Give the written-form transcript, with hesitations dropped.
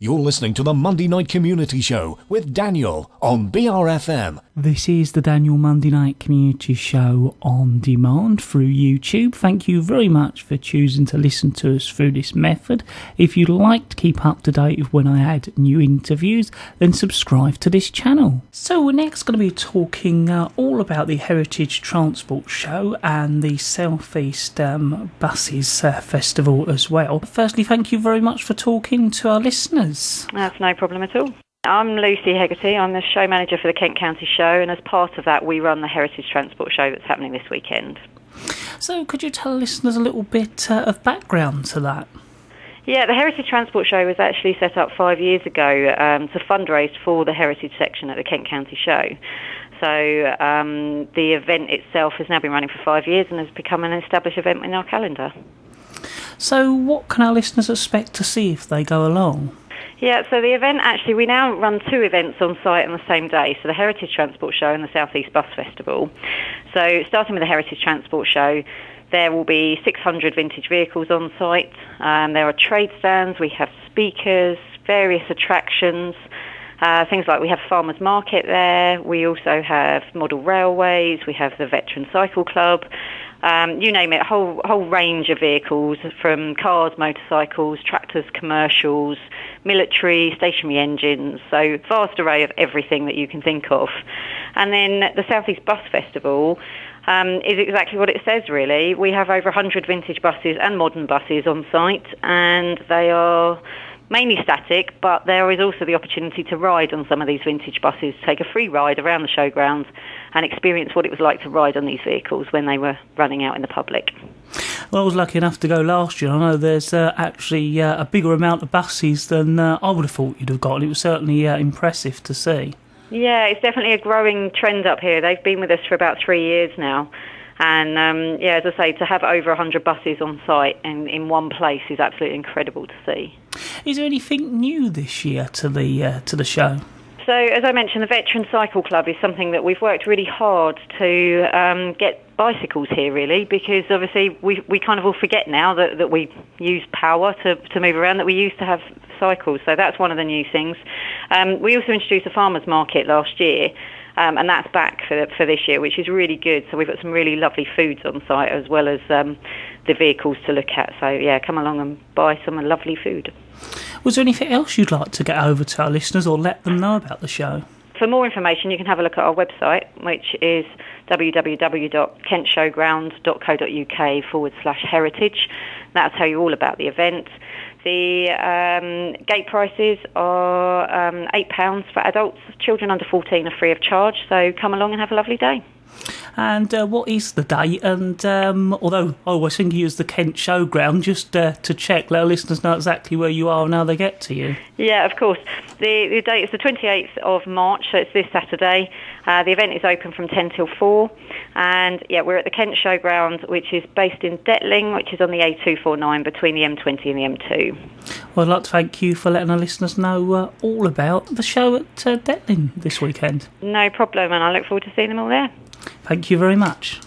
You're listening to the Monday Night Community Show with Daniel on BRFM. This is the Daniel Monday Night Community Show on demand through YouTube. Thank you very much for choosing to listen to us through this method. If you'd like to keep up to date with when I add new interviews, then subscribe to this channel. So we're next going to be talking all about the Heritage Transport Show and the South East Buses Festival as well. Firstly, thank you very much for talking to our listeners. That's no problem at all. I'm Lucy Hegarty. I'm the show manager for the Kent County Show, and as part of that we run the Heritage Transport Show that's happening this weekend. So could you tell listeners a little bit of background to that? Yeah, the Heritage Transport Show was actually set up 5 years ago to fundraise for the heritage section at the Kent County Show. So the event itself has now been running for 5 years and has become an established event in our calendar. So what can our listeners expect to see if they go along? Yeah, so the event actually, we now run two events on site on the same day, so the Heritage Transport Show and the South East Bus Festival. So starting with the Heritage Transport Show, there will be 600 vintage vehicles on site. There are trade stands, we have speakers, various attractions, things like we have Farmers Market there, we also have model railways, we have the Veteran Cycle Club, you name it, whole range of vehicles from cars, motorcycles, tractors, commercials, military, stationary engines, so vast array of everything that you can think of. And then the South East Bus Festival is exactly what it says really. We have over 100 vintage buses and modern buses on site, and they are mainly static, but there is also the opportunity to ride on some of these vintage buses, take a free ride around the showgrounds and experience what it was like to ride on these vehicles when they were running out in the public. Well, I was lucky enough to go last year. I know there's actually a bigger amount of buses than I would have thought you'd have got. It was certainly impressive to see. Yeah, it's definitely a growing trend up here. They've been with us for about 3 years now. And, as I say, to have over 100 buses on site in one place is absolutely incredible to see. Is there anything new this year to the show? So, as I mentioned, the Veteran Cycle Club is something that we've worked really hard to get bicycles here, really, because obviously we kind of all forget now that we use power to move around, that we used to have cycles. So that's one of the new things. We also introduced a farmers market last year, and that's back for this year, which is really good. So we've got some really lovely foods on site as well as the vehicles to look at. So, yeah, come along and buy some lovely food. Was there anything else you'd like to get over to our listeners or let them know about the show? For more information, you can have a look at our website, which is www.kentshowground.co.uk/heritage. That'll tell you all about the event. The gate prices are £8 for adults. Children under 14 are free of charge, so come along and have a lovely day. And what is the date? And although I always think you use the Kent Showground, just to check, let our listeners know exactly where you are and how they get to you. Yeah, of course. The date is the 28th of March, so it's this Saturday. The event is open from 10 till 4. And, yeah, we're at the Kent Showground, which is based in Detling, which is on the A249 between the M20 and the M2. Well, I'd like to thank you for letting our listeners know all about the show at Detling this weekend. No problem, and I look forward to seeing them all there. Thank you very much.